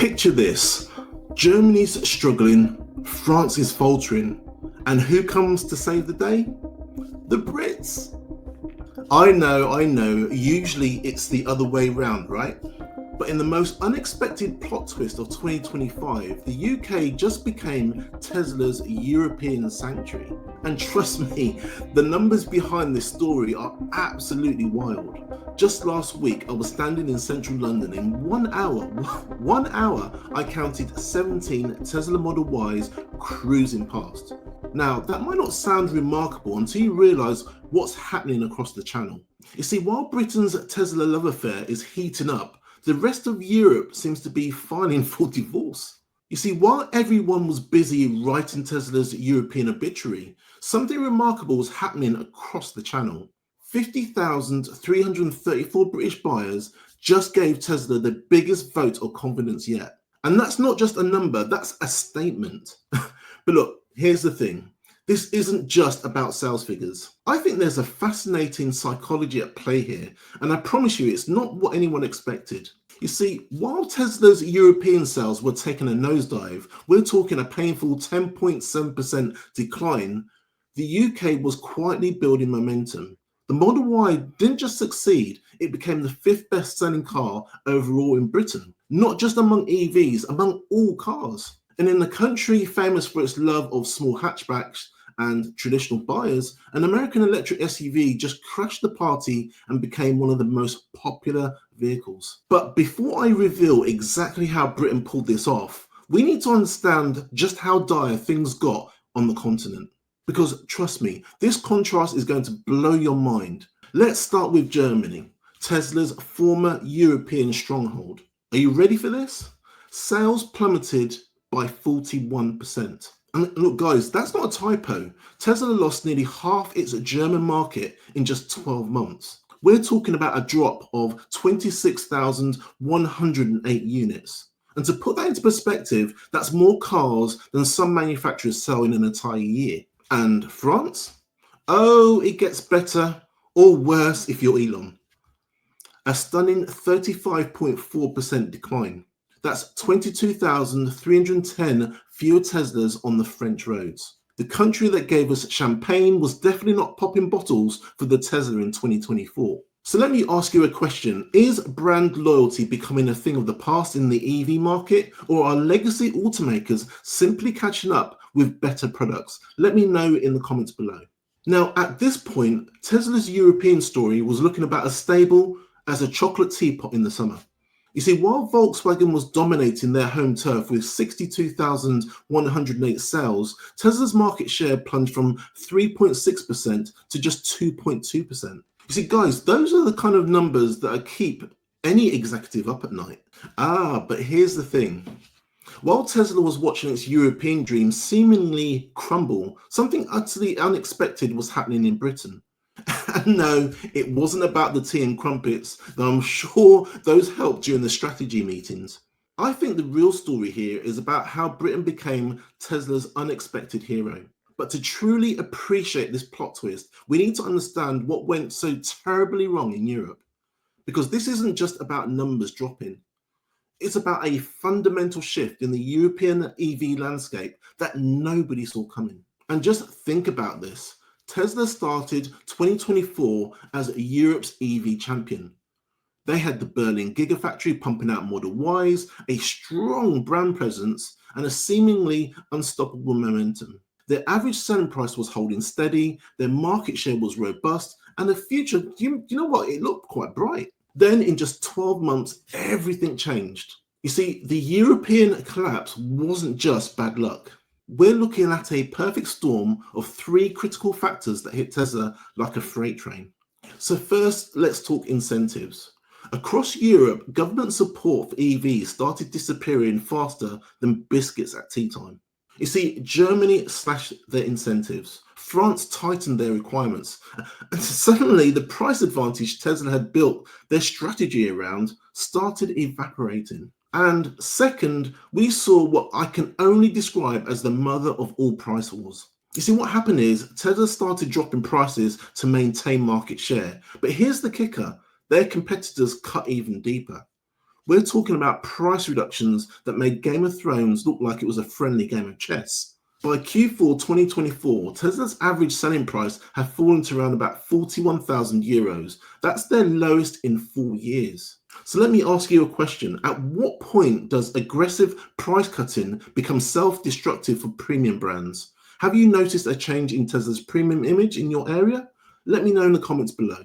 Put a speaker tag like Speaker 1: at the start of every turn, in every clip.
Speaker 1: Picture this. Germany's struggling, France is faltering, and who comes to save the day? The Brits. I know, usually it's the other way round, right? But in the most unexpected plot twist of 2025, the UK just became Tesla's European sanctuary. And trust me, the numbers behind this story are absolutely wild. Just last week, I was standing in central London. In 1 hour, I counted 17 Tesla Model Ys cruising past. Now, that might not sound remarkable until you realise what's happening across the channel. You see, while Britain's Tesla love affair is heating up, the rest of Europe seems to be filing for divorce. You see, while everyone was busy writing Tesla's European obituary, something remarkable was happening across the channel. 50,334 British buyers just gave Tesla the biggest vote of confidence yet. And that's not just a number, that's a statement. But look, here's the thing. This isn't just about sales figures. I think there's a fascinating psychology at play here, and I promise you it's not what anyone expected. You see, while Tesla's European sales were taking a nosedive, we're talking a painful 10.7% decline, the UK was quietly building momentum. The Model Y didn't just succeed, it became the 5th best-selling car overall in Britain, not just among EVs, among all cars. And in a country famous for its love of small hatchbacks and traditional buyers, an American electric SUV just crashed the party and became one of the most popular vehicles. But before I reveal exactly how Britain pulled this off, we need to understand just how dire things got on the continent. Because trust me, this contrast is going to blow your mind. Let's start with Germany, Tesla's former European stronghold. Are you ready for this? Sales plummeted by 41%. And look, guys, that's not a typo. Tesla lost nearly half its German market in just 12 months. We're talking about a drop of 26,108 units. And to put that into perspective, that's more cars than some manufacturers sell in an entire year. And France? Oh, it gets better or worse if you're Elon. A stunning 35.4% decline. That's 22,310 fewer Teslas on the French roads. The country that gave us champagne was definitely not popping bottles for the Tesla in 2024. So let me ask you a question. Is brand loyalty becoming a thing of the past in the EV market, or are legacy automakers simply catching up with better products? Let me know in the comments below. Now, at this point, Tesla's European story was looking about as stable as a chocolate teapot in the summer. You see, while Volkswagen was dominating their home turf with 62,108 sales, Tesla's market share plunged from 3.6% to just 2.2%. You see, guys, those are the kind of numbers that keep any executive up at night. But here's the thing. While Tesla was watching its European dream seemingly crumble, something utterly unexpected was happening in Britain. And no, it wasn't about the tea and crumpets, though I'm sure those helped during the strategy meetings. I think the real story here is about how Britain became Tesla's unexpected hero. But to truly appreciate this plot twist, we need to understand what went so terribly wrong in Europe. Because this isn't just about numbers dropping. It's about a fundamental shift in the European EV landscape that nobody saw coming. And just think about this. Tesla started 2024 as Europe's EV champion. They had the Berlin Gigafactory pumping out Model Ys, a strong brand presence, and a seemingly unstoppable momentum. Their average selling price was holding steady, their market share was robust, and the future, you know what, it looked quite bright. Then in just 12 months, everything changed. You see, the European collapse wasn't just bad luck. We're looking at a perfect storm of 3 critical factors that hit Tesla like a freight train. So first, let's talk incentives. Across Europe, government support for EVs started disappearing faster than biscuits at tea time. You see, Germany slashed their incentives. France tightened their requirements. And suddenly, the price advantage Tesla had built their strategy around started evaporating. And second, we saw what I can only describe as the mother of all price wars. You see, what happened is Tesla started dropping prices to maintain market share. But here's the kicker, their competitors cut even deeper. We're talking about price reductions that made Game of Thrones look like it was a friendly game of chess. By Q4 2024, Tesla's average selling price had fallen to around about €41,000. That's their lowest in 4 years. So let me ask you a question. At what point does aggressive price cutting become self-destructive for premium brands? Have you noticed a change in Tesla's premium image in your area? Let me know in the comments below.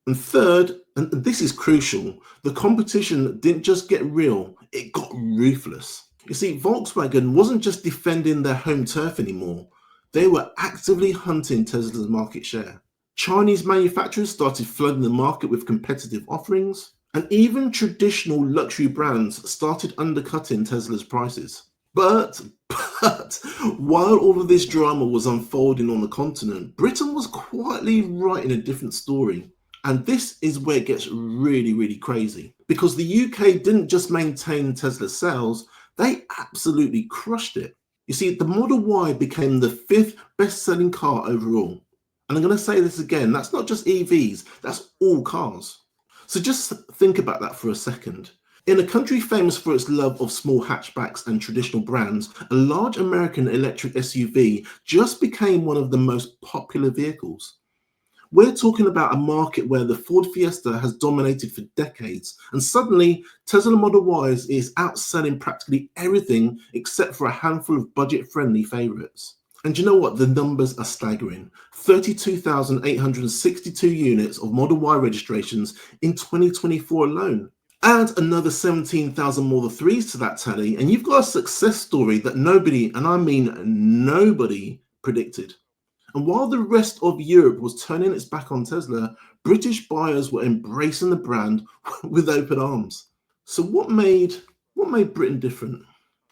Speaker 1: And third, and this is crucial, the competition didn't just get real, it got ruthless. You see, Volkswagen wasn't just defending their home turf anymore, they were actively hunting Tesla's market share. Chinese manufacturers started flooding the market with competitive offerings, and even traditional luxury brands started undercutting Tesla's prices. But while all of this drama was unfolding on the continent, Britain was quietly writing a different story. And this is where it gets really, really crazy. Because the UK didn't just maintain Tesla's sales, they absolutely crushed it. You see, the Model Y became the fifth best-selling car overall. And I'm going to say this again, that's not just EVs, that's all cars. So just think about that for a second. In a country famous for its love of small hatchbacks and traditional brands, a large American electric SUV just became one of the most popular vehicles. We're talking about a market where the Ford Fiesta has dominated for decades, and suddenly Tesla Model Y is outselling practically everything except for a handful of budget-friendly favourites. And you know what? The numbers are staggering. 32,862 units of Model Y registrations in 2024 alone. Add another 17,000 Model 3s to that tally, and you've got a success story that nobody, and I mean nobody, predicted. And while the rest of Europe was turning its back on Tesla, British buyers were embracing the brand with open arms. So what made Britain different?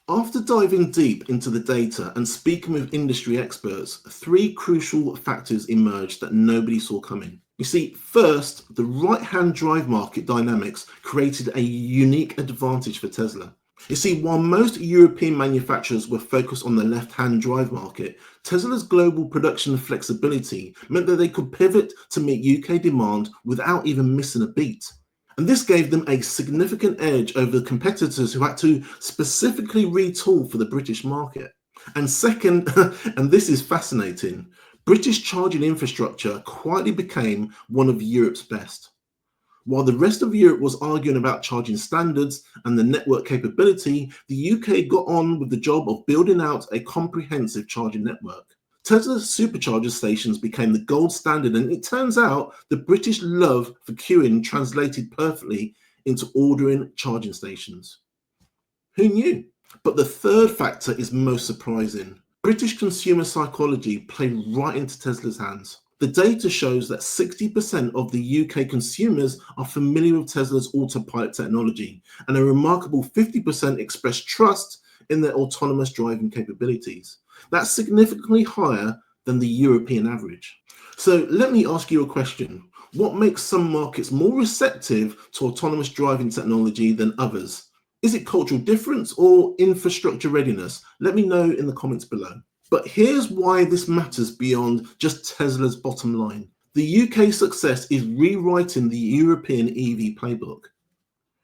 Speaker 1: After diving deep into the data and speaking with industry experts, three crucial factors emerged that nobody saw coming. You see, first, the right-hand drive market dynamics created a unique advantage for Tesla. You see, while most European manufacturers were focused on the left-hand drive market, Tesla's global production flexibility meant that they could pivot to meet UK demand without even missing a beat. And this gave them a significant edge over the competitors who had to specifically retool for the British market. And second, and this is fascinating, British charging infrastructure quietly became one of Europe's best. While the rest of Europe was arguing about charging standards and the network capability, the UK got on with the job of building out a comprehensive charging network. Tesla's supercharger stations became the gold standard, and it turns out the British love for queuing translated perfectly into ordering charging stations. Who knew? But the third factor is most surprising. British consumer psychology played right into Tesla's hands. The data shows that 60% of the UK consumers are familiar with Tesla's autopilot technology, and a remarkable 50% express trust in their autonomous driving capabilities. That's significantly higher than the European average. So let me ask you a question. What makes some markets more receptive to autonomous driving technology than others? Is it cultural difference or infrastructure readiness? Let me know in the comments below. But here's why this matters beyond just Tesla's bottom line. The UK success is rewriting the European EV playbook.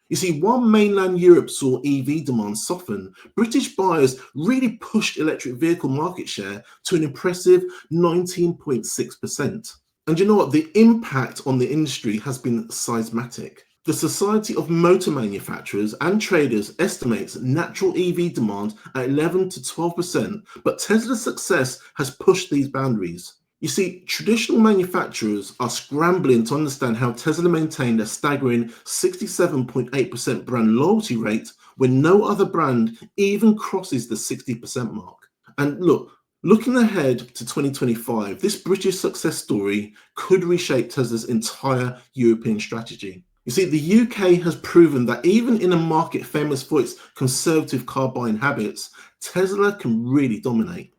Speaker 1: You see, while mainland Europe saw EV demand soften, British buyers really pushed electric vehicle market share to an impressive 19.6%. And you know what? The impact on the industry has been seismic. The Society of Motor Manufacturers and Traders estimates natural EV demand at 11 to 12%, but Tesla's success has pushed these boundaries. You see, traditional manufacturers are scrambling to understand how Tesla maintained a staggering 67.8% brand loyalty rate when no other brand even crosses the 60% mark. And looking ahead to 2025, this British success story could reshape Tesla's entire European strategy. You see, the UK has proven that even in a market famous for its conservative car buying habits, Tesla can really dominate.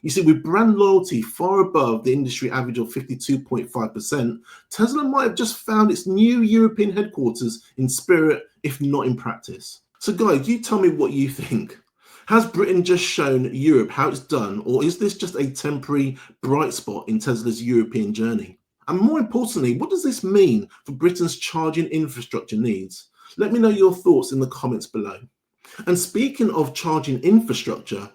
Speaker 1: You see, with brand loyalty far above the industry average of 52.5%, Tesla might have just found its new European headquarters in spirit, if not in practice. So guys, you tell me what you think. Has Britain just shown Europe how it's done, or is this just a temporary bright spot in Tesla's European journey? And more importantly, what does this mean for Britain's charging infrastructure needs? Let me know your thoughts in the comments below. And speaking of charging infrastructure,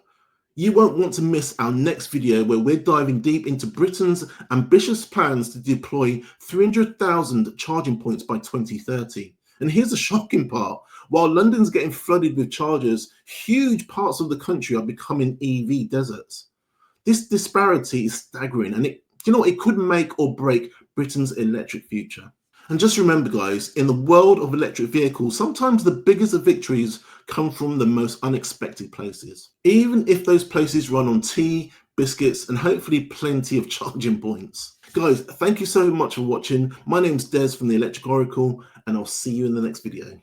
Speaker 1: you won't want to miss our next video where we're diving deep into Britain's ambitious plans to deploy 300,000 charging points by 2030. And here's the shocking part. While London's getting flooded with chargers, huge parts of the country are becoming EV deserts. This disparity is staggering, and it could make or break Britain's electric future. And just remember, guys, in the world of electric vehicles, sometimes the biggest of victories come from the most unexpected places. Even if those places run on tea, biscuits, and hopefully plenty of charging points. Guys, thank you so much for watching. My name's Des from the Electric Oracle, and I'll see you in the next video.